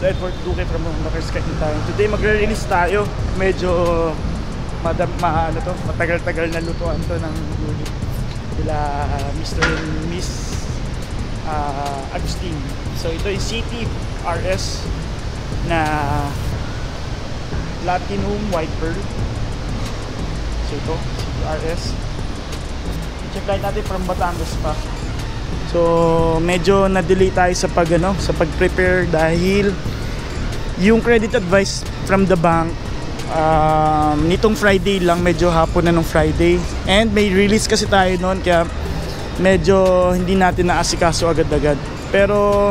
Edward Duque from Makers Time. Today magre-release tayo. Medyo matagal-tagal na lutuan to ng unit nila Mr. and Miss Agustin. So ito yung CT RS na Platinum White Pearl. So ito, CT RS. Check light natin from Batangas pa. So medyo na-delay tayo sa pag-prepare dahil yung credit advice from the bank nitong Friday lang, medyo hapon na nung Friday, and may release kasi tayo noon kaya medyo hindi natin naasikaso agad-agad. Pero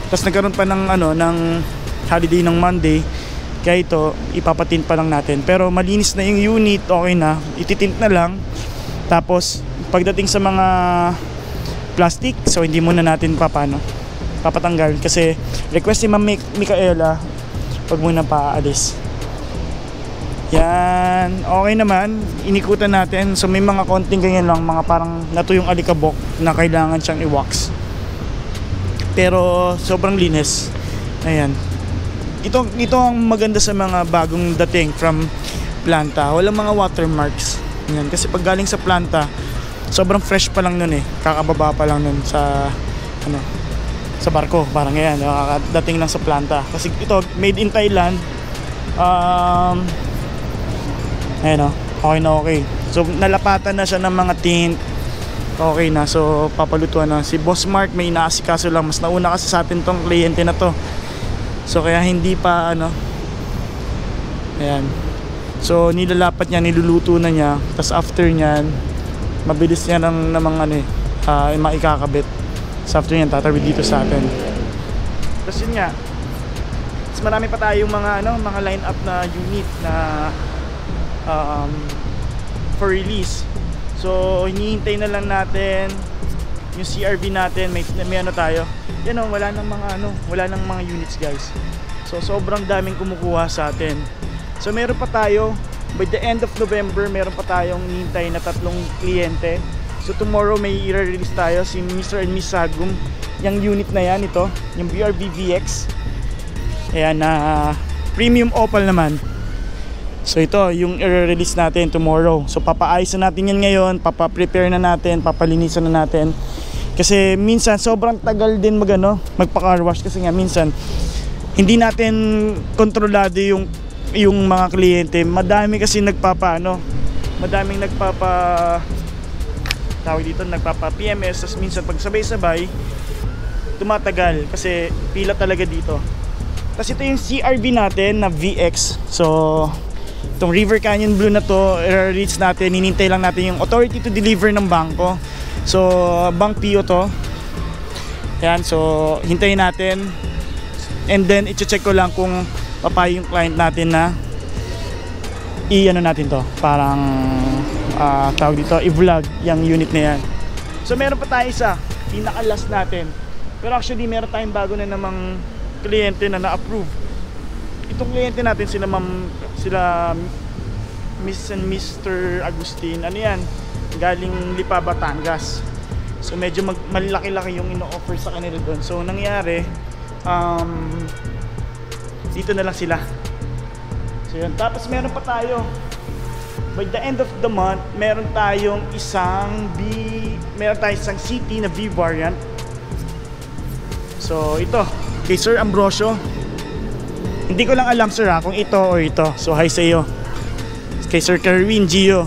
tapos nagkaroon pa ng ng holiday ng Monday, kaya ito ipapatint pa lang natin. Pero malinis na yung unit, okay na, ititint na lang. Tapos pagdating sa mga plastic, so hindi muna natin papatanggal kasi request ni Ma'am Micaela pag muna paalis. Yan, okay naman, inikutan natin. So may mga konting ganyan lang, mga parang natuyong alikabok na kailangan siyang i-wax. Pero sobrang linis. Ayan. Ito ang maganda sa mga bagong dating from planta. Walang mga watermarks. Yan, kasi pag galing sa planta, sobrang fresh pa lang nun kakababa pa lang nun sa sa barko, parang yan, nakakadating lang sa planta. Kasi ito made in Thailand. Ayan okay. So nalapatan na siya ng mga tint, okay na. So papalutuan na si Boss Mark, may inaasikaso lang, mas nauna kasi sa atin tong kliyente na to, so kaya hindi pa ayan. So nilalapat niya, niluluto na niya, tapos after nyan mabilis niya ng maikakabit. So after niyan tatawid dito sa atin. Tapos yun nga, mas marami pa tayong mga line up na unit na for release. So hinihintay na lang natin yung CRV natin. May tayo. Yan wala nang mga units, guys. So sobrang daming kumukuha sa atin. So meron pa tayo by the end of November, meron pa tayong hinihintay na 3 kliyente. So tomorrow may i-release tayo, si Mr. and Miss Sagum. Yung unit na yan, ito, yung BRV VX. Ayan, premium opal naman. So ito, yung i-release natin tomorrow. So papaayos na natin yan ngayon, papaprepare na natin, papalinisan na natin. Kasi minsan sobrang tagal din magpa-car wash, kasi nga minsan hindi natin kontrolado yung mga kliyente. Madami kasi madaming nagpapa PMS, tas minsan pag sabay-sabay tumatagal kasi pila talaga dito. Tas ito yung CRV natin na VX. So itong River Canyon Blue na to, i-reach natin, hinintay lang natin yung authority to deliver ng bangko. So bank PO to. Yan, so hintayin natin, and then i-check ko lang kung papayag yung client natin na natin to, parang tawag dito, i-vlog yung unit na yan. So meron pa tayo isa, pinaka-last natin. Pero actually meron tayong bago na namang kliyente na na-approve. Itong kliyente natin sila Miss and Mr. Agustin. Yan, galing Lipa, Batangas. So medyo malaki-laki yung ino-offer sa kanila doon. So nangyari, dito na lang sila. So yun. Tapos meron pa tayo, by the end of the month, meron tayong isang CT na V variant. So ito, kay Sir Ambrosio. Hindi ko lang alam, sir, kung ito o ito. So hi sa iyo. Kay Sir Kerwin Gio.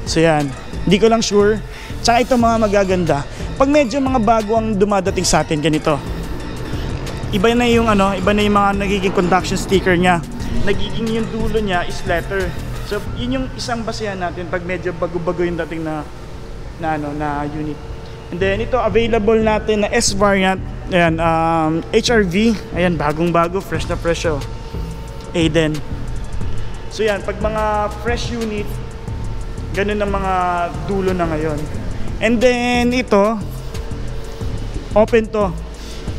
So yan, hindi ko lang sure. Tsaka ito mga magaganda, pag medyo mga bago ang dumadating sa atin, ganito, iba na yung mga nagiging conduction sticker niya. Nagiging yung dulo niya is letter. So yun yung isang basehan natin pag medyo bago-bago yung dating na unit. And then ito, available natin na S variant. Ayan, HRV. Ayan, bagong-bago, fresh na fresh. Aiden. So yan, pag mga fresh unit, ganun ang mga dulo na ngayon. And then ito, open to,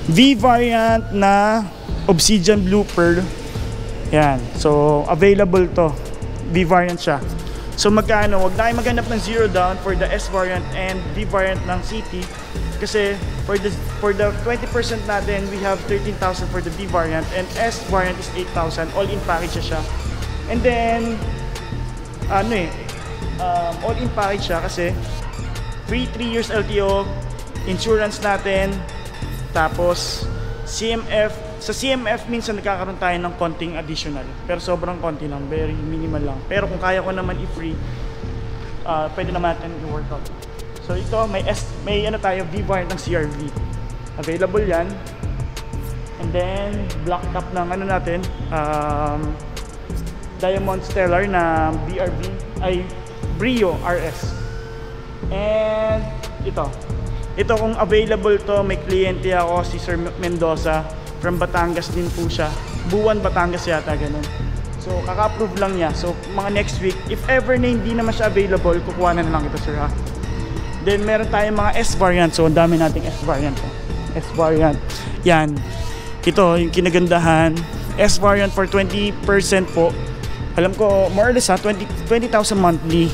V variant na Obsidian Blue Pearl. Yan, so available to, V variant siya. So magkano, wag na kayo maghanap ng zero down for the S variant and V variant ng City. Kasi for the 20% natin, we have 13,000 for the V variant and S variant is 8,000. All in package siya. And then all in package siya kasi free 3 years LTO, insurance natin, tapos CMF. Sa CMF minsan nagkakaroon tayo ng konting additional, pero sobrang konti lang, very minimal lang. Pero kung kaya ko naman i-free, pwede naman natin i-workout. So ito, may tayo, V variant ng CRV. Available yan. And then, black top ng natin, Diamond Stellar na Brio RS. And ito kung available to, may kliyente ako, si Sir Mendoza, from Batangas din po siya. Buwan, Batangas yata, ganun. So, kaka-approve lang niya. So, mga next week, if ever na hindi naman siya available, kukuha na lang ito, sir, ha? Then, meron tayong mga S variant. So, ang dami nating S variant. S variant. Yan. Ito, yung kinagandahan. S variant for 20% po. Alam ko, more or less, ha? 20,000 monthly.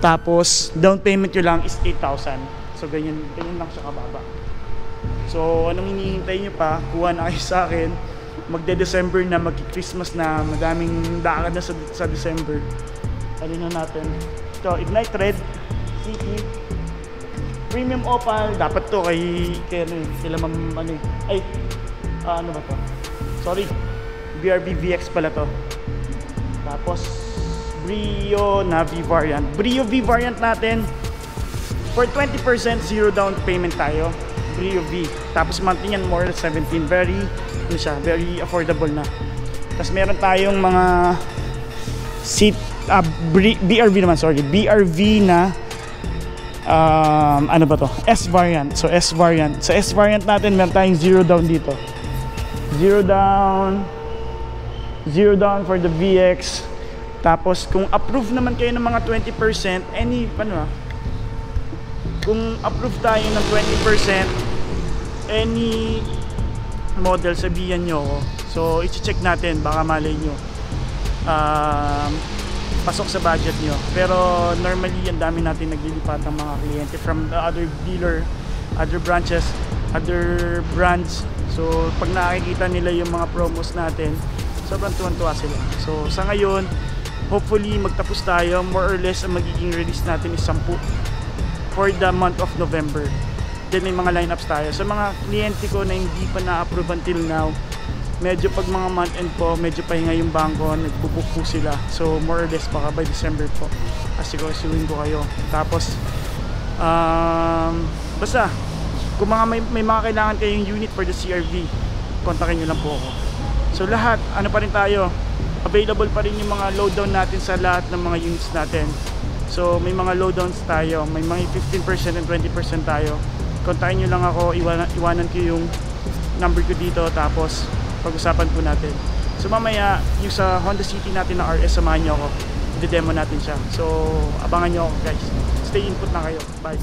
Tapos, down payment nyo lang is 8,000. So, ganyan lang siya kababa. So, anong hinihintay nyo pa? Kuha na kayo sa akin. Magde-December na, magki-Christmas na, madaming daan na sa December. Ano na natin? Ito, Ignite Red, City, Premium Opal. Dapat to kila ano ba to? Sorry, BRB VX pala to. Tapos, Brio na V variant. Brio V variant natin, for 20% zero down payment tayo. Brio V. Tapos monthly yan more than 17. Very affordable na. Tapos meron tayong mga BRV naman, sorry. BRV na ano ba to? S variant. So S variant. Sa S variant natin meron tayong zero down dito. Zero down for the VX. Tapos kung approve naman kayo ng mga 20%, kung approve tayo ng 20%, any model, sabihan nyo ako. So, i-check natin, baka malay nyo pasok sa budget nyo. Pero normally, ang dami natin naglilipat ng mga kliyente from the other dealer, other branches, other brands. So, pag nakikita nila yung mga promos natin, sobrang tuwan-tuwa sila. So, sa ngayon, hopefully magtapos tayo. More or less, ang magiging release natin is 10 for the month of November. Then may mga lineups tayo. So mga kliyente ko na hindi pa na-approve until now, medyo pag mga month end po, medyo pahinga yung bangko, nagbubook po sila. So more or less baka by December po, asigasuhin ko kayo. Tapos basta kung may mga kailangan kayong unit for the CRV, kontakin nyo lang po ako. So lahat, ano pa rin tayo, available pa rin yung mga lowdown natin sa lahat ng mga units natin. So may mga lowdowns tayo, may mga 15% and 20% tayo. Kontakin nyo lang ako, iwanan ko yung number ko dito, tapos pag-usapan po natin. So mamaya, yung sa Honda City natin na RS, samahan nyo ako, i-demo natin siya. So abangan nyo ako guys, stay input na kayo, bye.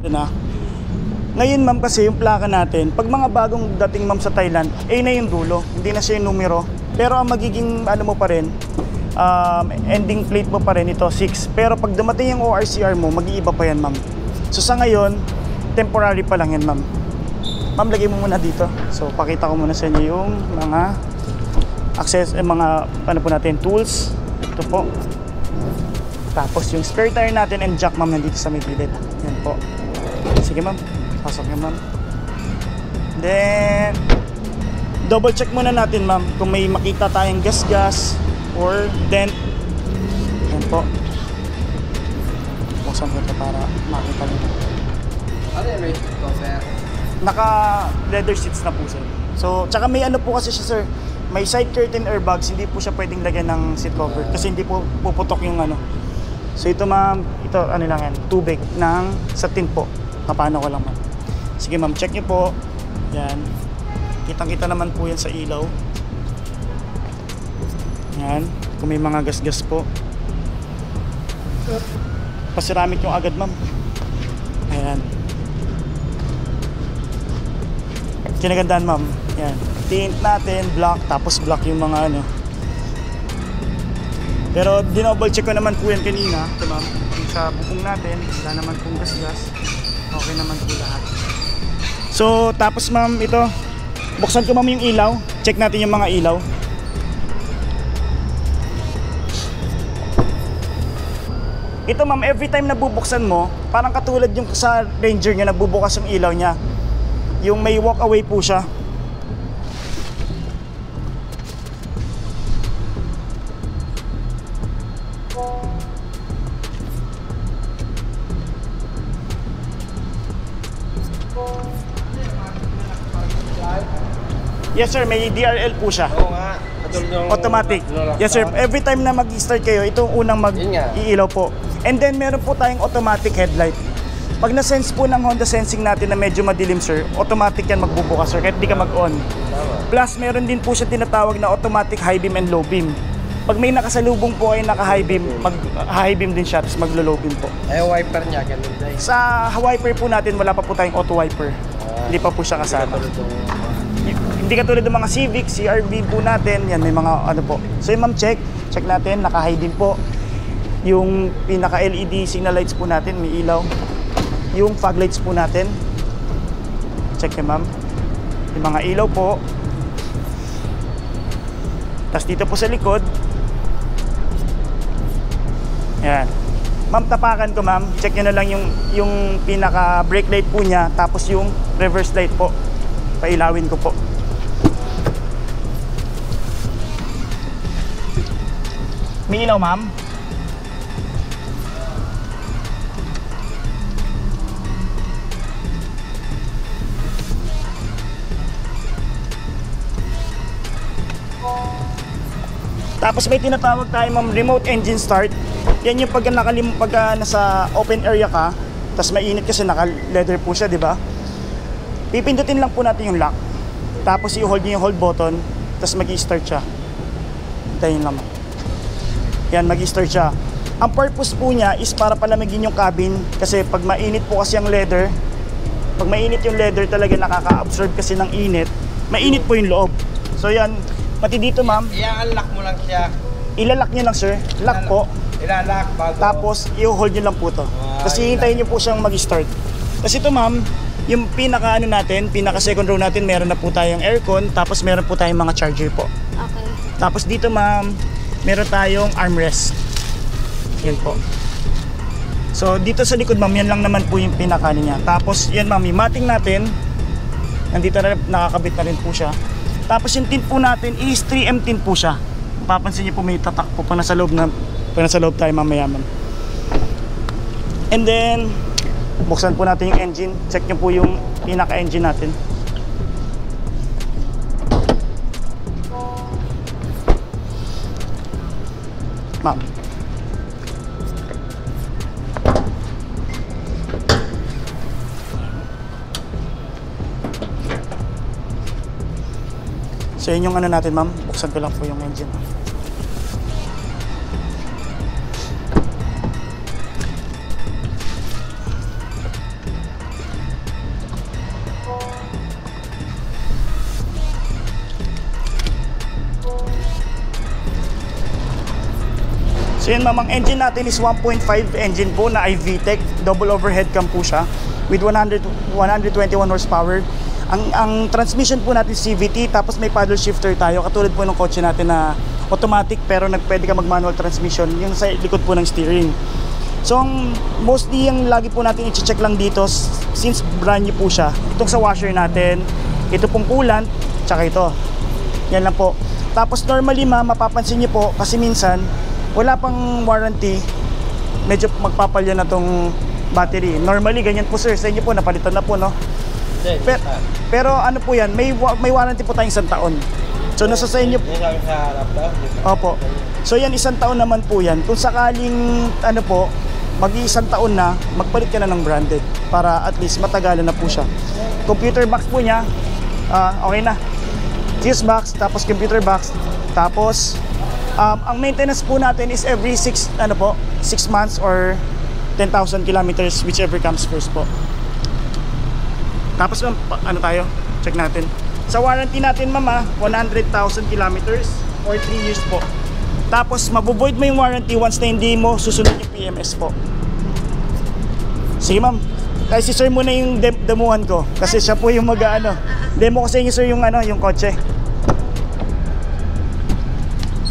Na. Ngayon ma'am, kasi yung plaka natin, pag mga bagong dating ma'am sa Thailand, A na yung dulo, hindi na siya yung numero. Pero ang magiging ano mo pa rin, ending plate mo pa rin ito 6. Pero pag dumating yung ORCR mo, mag-iiba pa yan ma'am. So sa ngayon, temporary pa lang yan, ma'am. Ma'am, lagay mo muna dito. So pakita ko muna sa inyo yung mga mga ano po natin, tools. Ito po. Tapos yung spare tire natin and jack, ma'am, nandito sa may gilid. Yan po. Sige, ma'am. Pasok yan, ma'am. Then double check muna natin, ma'am, kung may makita tayong gas-gas or dent. Yan po. Buksan ko ito para makita nyo. Ano yung may seat ko, sir? Naka leather seats na po, sir. So, tsaka may ano po kasi siya, sir. May side curtain airbags, hindi po siya pwedeng lagyan ng seat cover kasi hindi po puputok yung ano. So ito, ma'am, ito ano lang yan, tubig ng sa tin po. Kapano ko lang, ma'am. Sige, ma'am, check niyo po. Yan. Kitang-kita naman po yan sa ilaw. Yan. Kung may mga gas-gas po. Paceramic yung agad, ma'am. Ayan. Kinagandaan, ma'am. Yan. Tint natin, black, tapos black yung mga ano. Pero dinoble check ko naman po yan kanina. Ito, ma'am. Yung sa bubong natin, wala naman pong gas-gas. Okay naman po lahat. So, tapos, ma'am, ito. Buksan ko, ma'am, yung ilaw. Check natin yung mga ilaw. Ito, ma'am, every time na bubuksan mo, parang katulad yung sa Ranger niya, nagbubukas yung ilaw niya. Yung may walk away po siya. Yes, sir, may DRL po siya. Oo nga. Automatic. Yes, sir. Every time na mag-start kayo, ito ang unang mag-iilaw po. And then meron po tayong automatic headlight. Pag na-sense po ng Honda Sensing natin na medyo madilim, sir, automatic yan magbubukas, sir, kahit di ka mag-on. Plus, meron din po siya tinatawag na automatic high beam and low beam. Pag may nakasalubong po ay naka-high beam, mag-high beam din siya, tapos maglo-low beam po. Eh, wiper niya, ganun din. Sa wiper po natin, wala pa po tayong auto wiper. Hindi pa po siya kasama. Hindi katulad ng mga Civic, CRV po natin, yan may mga ano po. So yung ma'am, check natin, naka-high din po. Yung pinaka-LED signal lights po natin, may ilaw. Yung fog lights po natin, check yan, ma'am. Yung mga ilaw po. Tapos dito po sa likod, yan. Ma'am, tapakan ko, ma'am. Check nyo na lang yung pinaka-brake light po niya, tapos yung reverse light po. Pailawin ko po. May ilaw, ma'am. Tapos may tinatawag tayo, ma'am, remote engine start. Yan yung pag nasa open area ka, tapos mainit kasi naka-leather po siya, di ba? Pipindutin lang po natin yung lock. Tapos i-hold niyo yung hold button, tapos mag-i-start siya. Hintayin lang. Yan, mag-i-start siya. Ang purpose po niya is para palamigin yung cabin kasi pag mainit po kasi ang leather, pag mainit yung leather talaga nakaka-absorb kasi ng init, mainit po yung loob. So yan, pati dito, ma'am. I-unlock mo lang siya. Ilalak niyo lang, sir. Lock po. Ilalak bago. Tapos i-hold niyo lang po to. Kasi hintayin niyo po siyang mag-start. Kasi ito, ma'am, yung pinaka natin, pinaka second row natin, meron na po tayong aircon, tapos meron po tayong mga charger po. Okay. Tapos dito, ma'am, meron tayong armrest. Yan po. So dito sa likod, ma'am, yan lang naman po yung pinaka niya. Tapos yan, ma'am, yung mating natin, nandito na nakakabit na rin po siya. Tapos yung tint po natin is 3M tint po siya. Papansin niyo po may tatak po pag nasa loob tayo mamaya, ma'am. And then buksan po natin yung engine. Check nyo po yung pinaka-engine natin. Ma'am. So yun yung ano natin, ma'am. Buksan ko lang po yung engine. So yun ma'am, ang engine natin is 1.5 engine po na iVTEC, double overhead cam po siya with 121 horsepower. Ang transmission po natin CVT, tapos may paddle shifter tayo katulad po ng kotse natin na automatic pero pwede ka mag manual transmission yung sa likod po ng steering. So mostly yung lagi po natin i-check lang dito since brand new po siya, itong sa washer natin, ito pong coolant, tsaka ito, yan lang po. Tapos normally ma'am, mapapansin nyo po kasi minsan wala pang warranty, medyo magpapalya na tong battery. Normally ganyan po sir, sa inyo po napalitan na po no. Pero ano po yan, may warranty po tayong 1 taon. So nasa sa inyo. Opo. So yan, 1 taon naman po yan. Kung sakaling ano po, mag-1 taon na, magpalit ka na ng branded para at least matagalan na po siya. Computer box po niya, okay na. Fuse box, tapos computer box, tapos ang maintenance po natin is every 6 months or 10,000 kilometers, whichever comes first po. Tapos ano tayo? Check natin. Sa warranty natin mama, 100,000 kilometers or 3 years po. Tapos mabuvoid mo yung warranty once na hindi mo susunod yung PMS po. Sige ma'am, kaya si sir muna yung demuhan ko kasi siya po yung demo ko sa inyo sir yung yung kotse.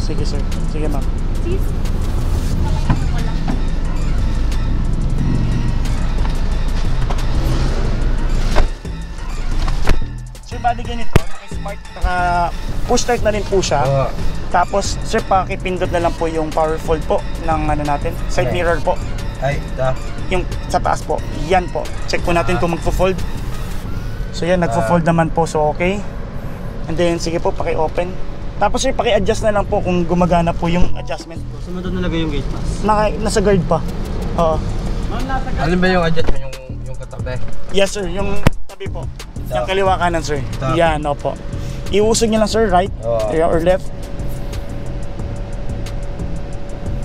Sige sir, sige ma'am. Sir, bali ganito, naka-smart, naka-push start na rin po siya. Tapos sir, pakipindot na lang po yung power fold po ng natin, side mirror po. Ay, yung sa taas po, yan po. Check po natin kung magfo-fold. So yan, nagfo-fold naman po, so okay. And then sige po, paki-open. Tapos sir, paki-adjust na lang po kung gumagana po yung adjustment. Sumunod na lagay yung gate pass. Nasa guard pa. Oo. Alin ba yung adjustment, yung katabi? Yes sir, yung tabi po. Yung kaliwa kanan sir. Yan, opo. Iusog niyo lang sir, right or left.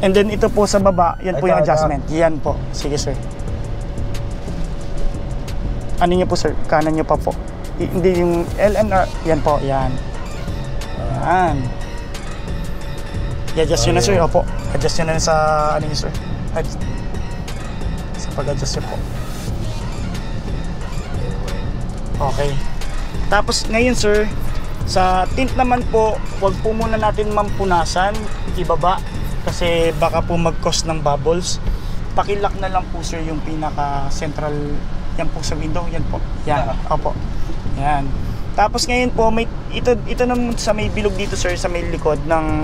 And then ito po sa baba, yan po yung adjustment. Yan po. Sige sir. Ano niyo po sir? Kanan niyo pa po. Hindi yung LNR. Yan po, yan. Yan. I-adjust yun na sir. Opo. Adjust yun na sa ano niyo sir. Sa pag-adjust yun po. Okay. Tapos ngayon sir, sa tint naman po, huwag po muna natin mampunasan, ibaba. Kasi baka po mag-cause ng bubbles. Pakilock na lang po sir yung pinaka central, yan po sa window, yan po. Yan, opo. Yan. Tapos ngayon po, ito naman sa may bilog dito sir, sa may likod ng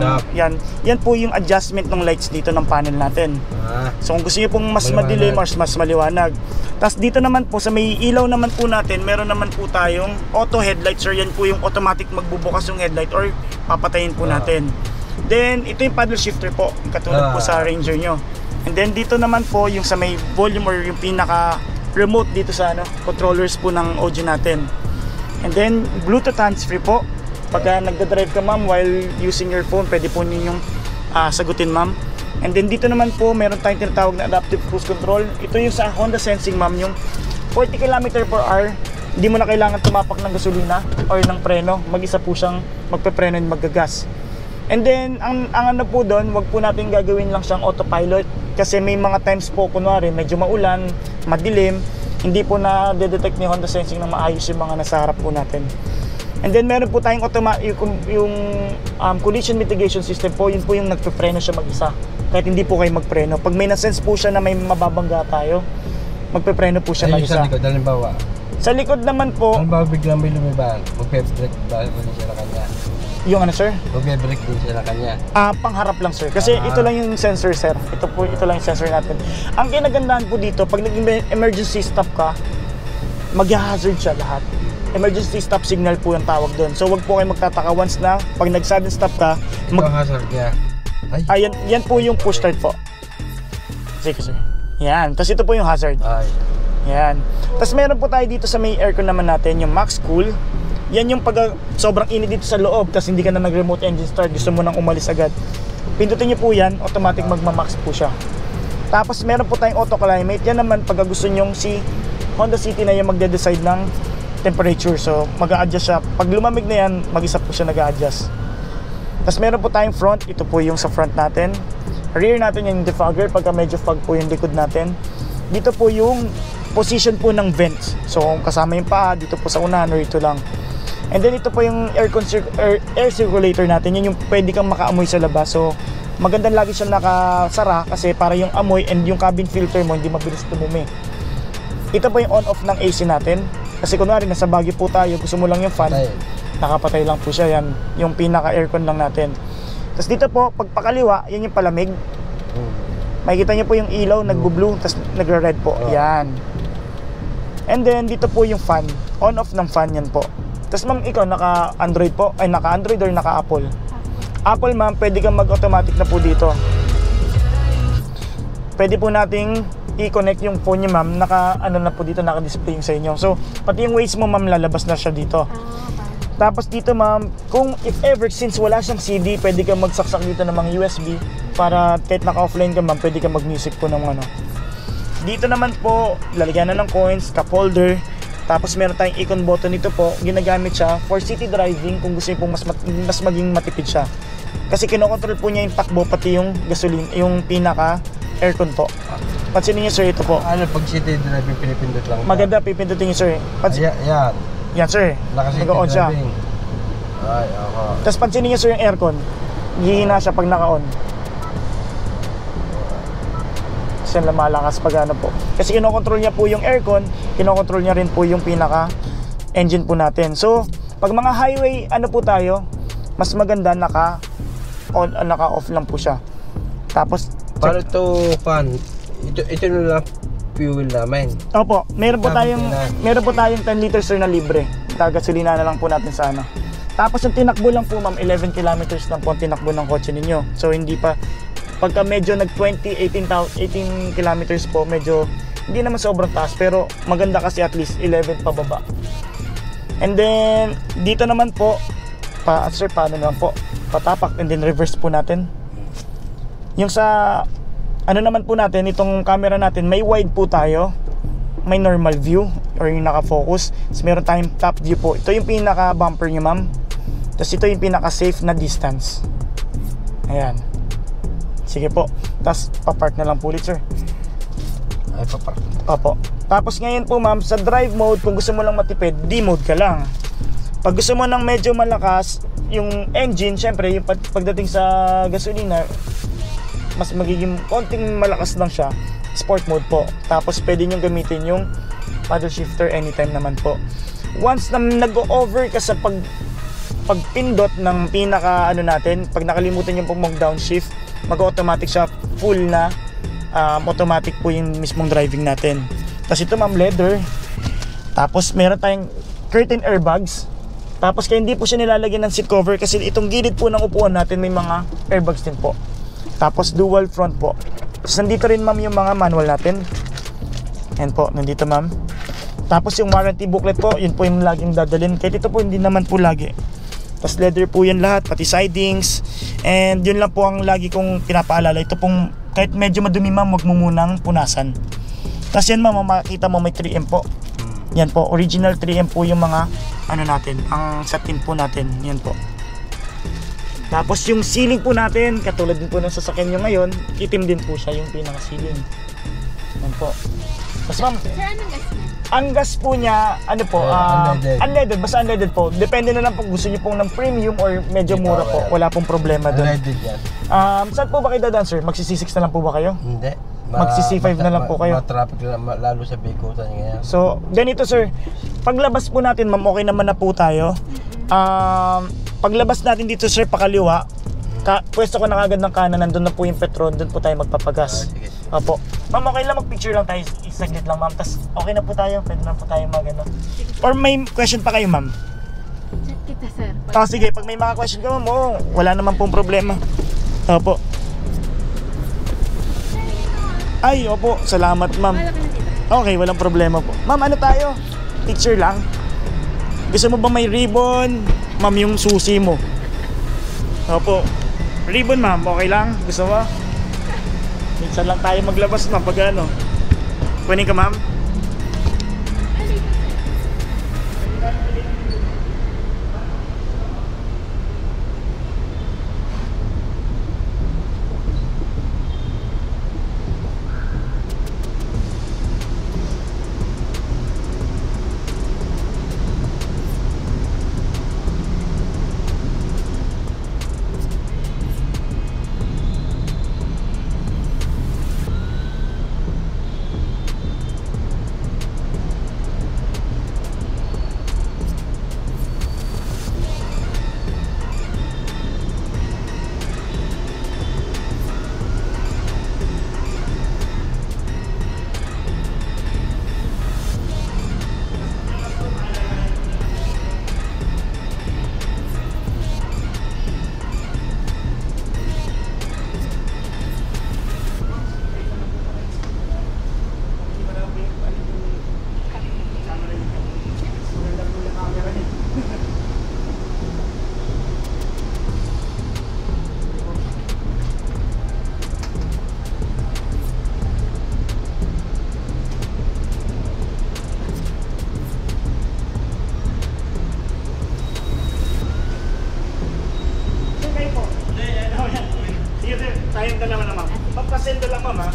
yan po yung adjustment ng lights dito ng panel natin. So kung gusto niyo pong mas madilim or mas maliwanag. Tapos dito naman po sa may ilaw naman po natin, meron naman po tayong auto headlight sir. Yan po yung automatic magbubukas yung headlight or papatayin po natin. Then ito yung paddle shifter po, katulad po sa Ranger nyo. And then dito naman po yung sa may volume or yung pinaka remote dito sa controllers po ng audio natin. And then Bluetooth hands-free po. Pagka nagda-drive ka ma'am while using your phone, pwede po ninyong sagutin ma'am. And then dito naman po meron tayong tinatawag na adaptive cruise control. Ito yung sa Honda Sensing ma'am, yung 40 km/h. Hindi mo na kailangan tumapak ng gasolina or ng preno. Mag-isa po siyang magpe-preno and maggagas. And then ang ano po doon, wag po natin gagawin lang siyang autopilot kasi may mga times po kunwari medyo maulan, madilim, hindi po na detect ni Honda Sensing na maayos yung mga nasa harap po natin. And then meron po tayong yung collision mitigation system po, yun po yung nagpe-preno siya mag-isa. Kahit hindi po kayo magpreno. Pag may na-sense po siya na may mababangga tayo, magpe-preno po siya mag-isa. Sa likod, halimbawa. Sa likod naman po, halimbawa biglang may lumibaan, magpe-brake ba siya na kanya? yung ano sir? Magbe-brake din siya na kanya. Pangharap lang sir. Kasi ito lang yung sensor sir. Ito lang yung sensor natin. Ang kinagandahan po dito, pag nag-emergency stop ka, mag-hazard siya lahat. Emergency stop signal po yung tawag doon. So wag po kayo magtataka once na pag nag-sudden stop ka, hazard niya. Yan po yung push start po. Sige sir. Yan. Tapos ito po yung hazard. Yan. Tapos meron po tayo dito sa may aircon naman natin, yung max cool. Yan yung pag sobrang init dito sa loob tapos hindi ka na nag-remote engine start, gusto mo nang umalis agad. Pindutin niyo po yan, automatic magma-max po siya. Tapos meron po tayong auto climate. Yan naman pag gusto niyo si Honda City na yung magde-decide ng temperature. So mag-a-adjust siya. Pag lumamig na yan, mag-isa po siya nag-a-adjust. Tapos meron po tayong front. Ito po yung sa front natin. Rear natin yung defogger pagka medyo fog po yung likod natin. Dito po yung position po ng vents. So kasama yung paa dito po sa unahan or ito lang. And then ito po yung air circulator natin. Yun yung pwede kang makaamoy sa labas. So magandang lagi siyang nakasara kasi para yung amoy and yung cabin filter mo hindi mabilis dumumi. Ito po yung on-off ng AC natin. Kasi kunwari nasa Baguio po tayo, gusto mo lang yung fan, nakapatay lang po siya. Yan, yung pinaka-aircon lang natin. Tapos dito po, pagpakaliwa, yan yung palamig. Makikita nyo po yung ilaw, nagbo-blue, tapos nagre-red po. Yan. And then dito po yung fan, on-off ng fan yan po. Tapos ma'am, ikaw naka-Android po? Ay, naka-Android or naka-Apple? Apple ma'am, pwede kang mag-automatic na po dito. Pwede po nating i-connect yung phone niya ma'am, ano na po dito, naka-display yung sa inyo. So, pati yung Waze mo ma'am, lalabas na siya dito. Tapos dito ma'am, kung if ever, since wala siyang CD, pwede kang magsaksak dito ng mga USB para kahit naka-offline ka ma'am, pwede kang mag-music po ng ano. Dito naman po, lalagyan na ng coins, cup holder. Tapos meron tayong icon button nito po, ginagamit siya for city driving kung gusto niyo pong mas maging matipid siya. Kasi kinokontrol po niya yung takbo, pati yung gasoline, yung pinaka aircon po. Pansinin niyo sir, ito po. Ano, pag city driving, pinipindot lang. Maganda, pipindutin niyo sir. Yan. Yan sir, Naka-city naka-on siya. driving. Ay, ako. Tapos pansinin niyo sir yung aircon, hihina siya pag naka-on. Kasi lumalakas pag ano po. Kasi kinokontrol niya po yung aircon, kinokontrol niya rin po yung pinaka engine po natin. So, pag mga highway, ano po tayo, mas maganda naka-on, naka-off lang po siya. Tapos, Paano to fan? Ito na lang fuel namin. opo, meron po tayong 10 liters sir na libre. Gasolina na lang po natin sa ano. Tapos yung tinakbo lang po ma'am, 11 kilometers lang po ang tinakbo ng kotse ninyo. So hindi pa, pagka medyo nag 18 kilometers po, medyo hindi naman sobrang taas, pero maganda kasi at least 11 pababa. And then dito naman po, sir, paano naman po? Patapak and then reverse po natin. Yung sa ano naman po natin, itong camera natin, may wide po tayo, may normal view or yung naka-focus. So, meron tayong top view po. Ito yung pinaka bumper niya ma'am. Tapos ito yung pinaka safe na distance. Ayan. Sige po. Tapos papark na lang po ulit sir. Ay, papark. Opo. Tapos ngayon po ma'am, sa drive mode, kung gusto mo lang matipid, D-mode ka lang. Pag gusto mo ng medyo malakas yung engine, syempre yung pagdating sa gasolina, mas magiging konting malakas lang siya, sport mode po. Tapos pwede nyo gamitin yung paddle shifter anytime naman po. Once na nag-over ka sa pagpindot ng pinaka ano natin, pag nakalimutan yung mag downshift, mag-automatic siya, full na automatic po yung mismong driving natin. Tapos ito ma'am, leather. Tapos meron tayong curtain airbags. Tapos kaya hindi po siya nilalagyan ng seat cover kasi itong gilid po ng upuan natin may mga airbags din po. Tapos dual front po. So, nandito rin ma'am yung mga manual natin. Yan po, nandito ma'am. Tapos yung warranty booklet po, yun po yung laging dadalhin. Kahit ito po hindi naman po lagi. Tapos leather po yan lahat, pati sidings. And yun lang po ang lagi kong pinapaalala. Ito pong, kahit medyo madumi ma'am, huwag mo munang punasan. Tapos yan ma'am, makikita mo may 3M po. Yan po, original 3M po yung mga ano natin, ang satin po natin. Yan po. Tapos yung ceiling po natin, katulad din po ng sasakyan nyo ngayon, itim din po siya yung pinaka-ceiling. Yan po. Tapos ma'am, Sir, anong gas niya? ang gas po niya, ano po, Unleaded. unleaded, basta unleaded po. Depende na lang kung gusto niyo pong ng premium or medyo mura po. Wala pong problema doon. Unleaded yan. Saan po ba kayo dadaan sir? Magsi-C6 na lang po ba kayo? Hindi. Magsi-C5 na lang po kayo. Ma-traffic lang, lalo sa Bikutan ngayon. So, ganito sir, paglabas po natin ma'am, okay naman na po tayo. Paglabas natin dito sir, pakaliwa, pwesto ko na kagad ng kanan, nandun na po yung Petron, doon po tayo magpapagas. Sige. Opo. Ma'am, okay lang mag-picture lang tayo, isaglit lang ma'am, tas okay na po tayo, pwede na po tayo mag-ano. Or may question pa kayo ma'am? Chat kita, sir. Sige, pag may mga question ka ma'am, wala naman pong problema. Opo. Ay, opo, salamat ma'am. Wala ka na dito. Okay, walang problema po. Ma'am, ano tayo? Picture lang. Gusto mo ba may ribbon? Ma'am, yung susi mo. Opo. Ribbon ma'am, okay lang? Gusto mo? Minsan lang tayo maglabas ma'am pag ano. Kunin ka ma'am? pasensya lang ma'am ha.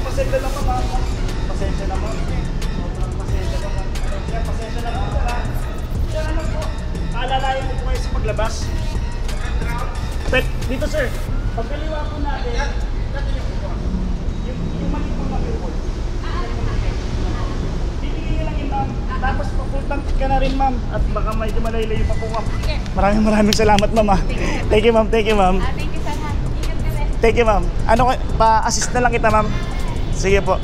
Pasensya lang ma'am. Pasensya lang ma'am. Sobrang pasensya lang ma'am. Pasensya lang ma'am. Yan lang po. Aalalayan ko po kayo sa paglabas. Dito sir, pagkaliwa po natin, yung mali po na billboard. Bibigyan niyo lang yun ma'am. Tapos papuntan ka na rin ma'am. At baka medyo malaylayo pa po ma'am. Maraming salamat ma'am ha. Thank you ma'am, thank you ma'am. Thank you sir ha. Ingat ka rin. Thank you ma'am. Ano, pa-assist na lang kita ma'am. Sige po.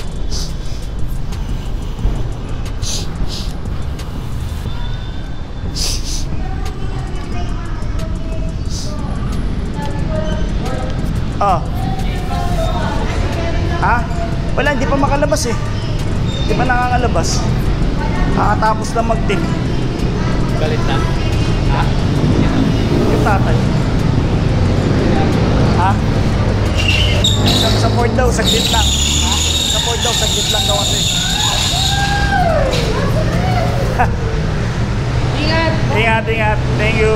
Oh. Ha? Wala, hindi pa makalabas eh. Hindi pa nakakalabas. Kakatapos lang mag-tip. Galit na. Ha? Yung tatay. Ha? Sa port daw, saglit lang. Ha? Sa port daw, saglit lang daw kasi. Ingat. Ingat, ingat. Thank you.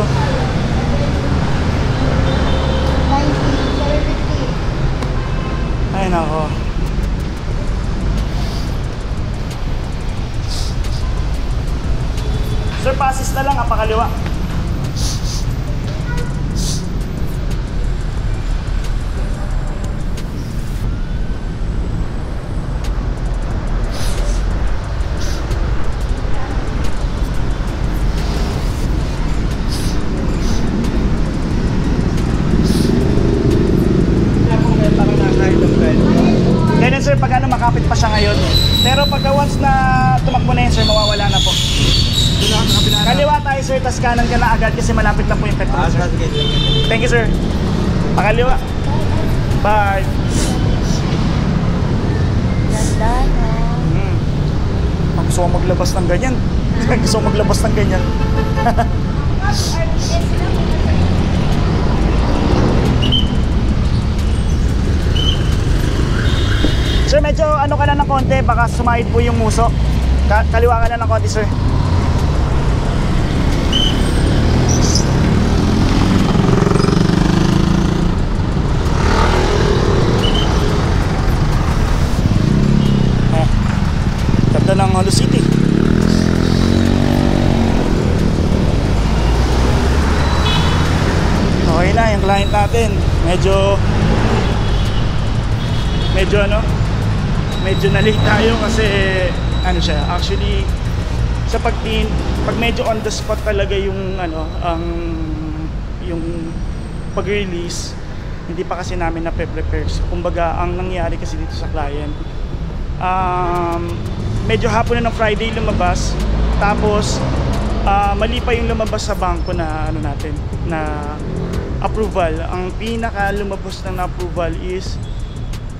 90, 50. Ay, nako. Sir, pa-assist na lang ha, pakaliwa. Ganyan sir, pag ano, makapit pa siya ngayon. Pero pagka once na tumakbo na yun sir, mawawala na po. Kaliwa tayo sir, tas kanan ka na agad kasi malapit na po yung petrol sir. Thank you sir. Pakaliwa. Bye. Ganda no. Ang gusto ko maglabas ng ganyan. Gusto ko maglabas ng ganyan. Sir, medyo ano ka na ng konti, baka sumahid po yung muso. Kaliwa ka na ng konti, sir. Ganda ng Holo City. Okay na, yung client natin. Medyo na-late tayo kasi ano siya, actually sa pag medyo on the spot talaga yung yung pag-release, hindi pa kasi namin na-prepare. So, kumbaga, ang nangyari kasi dito sa client, medyo hapon na ng Friday lumabas, tapos mali pa yung lumabas sa bangko na natin na approval. Ang pinaka lumabas na approval is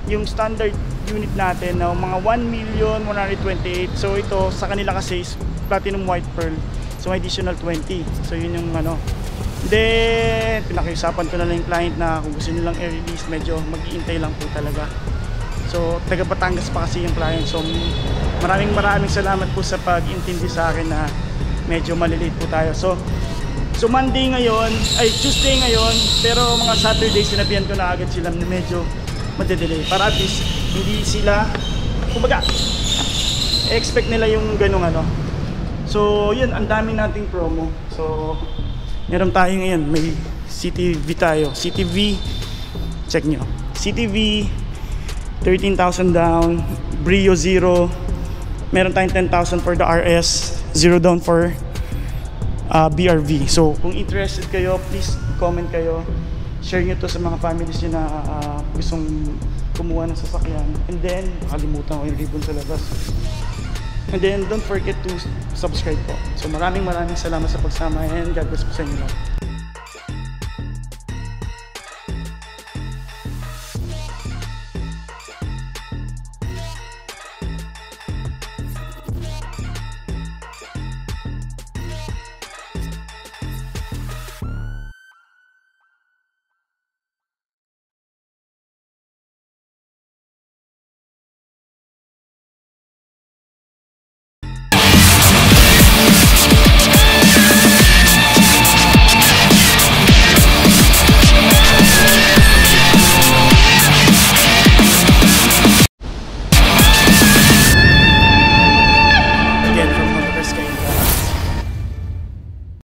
yung standard unit natin na mga 1,128,000. So ito sa kanila kasi is platinum white pearl, so additional 20. So yun yung then pinakiusapan ko na lang yung client na kung gusto nilang i-release, medyo mag-iintay lang po talaga. So taga Batangas pa kasi yung client, so maraming salamat po sa pag-intindi sa akin na medyo malilate po tayo. So Monday ngayon, ay Tuesday ngayon, pero mga Saturday sinabihan ko na agad sila na medyo madedelay para at least hindi sila, kumbaga, expect nila yung ganung So yun, ang dami nating promo. So meron tayo ngayon, may CTV tayo. CTV, check nyo. CTV 13,000 down, Brio 0, meron tayong 10,000 for the RS, 0 down for BRV. So kung interested kayo, please comment kayo, share nyo to sa mga families nyo na gustong kumuha ng sasakyan. And then, kalimutan ko yung ribbon sa labas. And then, don't forget to subscribe po. So maraming salamat sa pagsama and God bless po sa inyo lahat.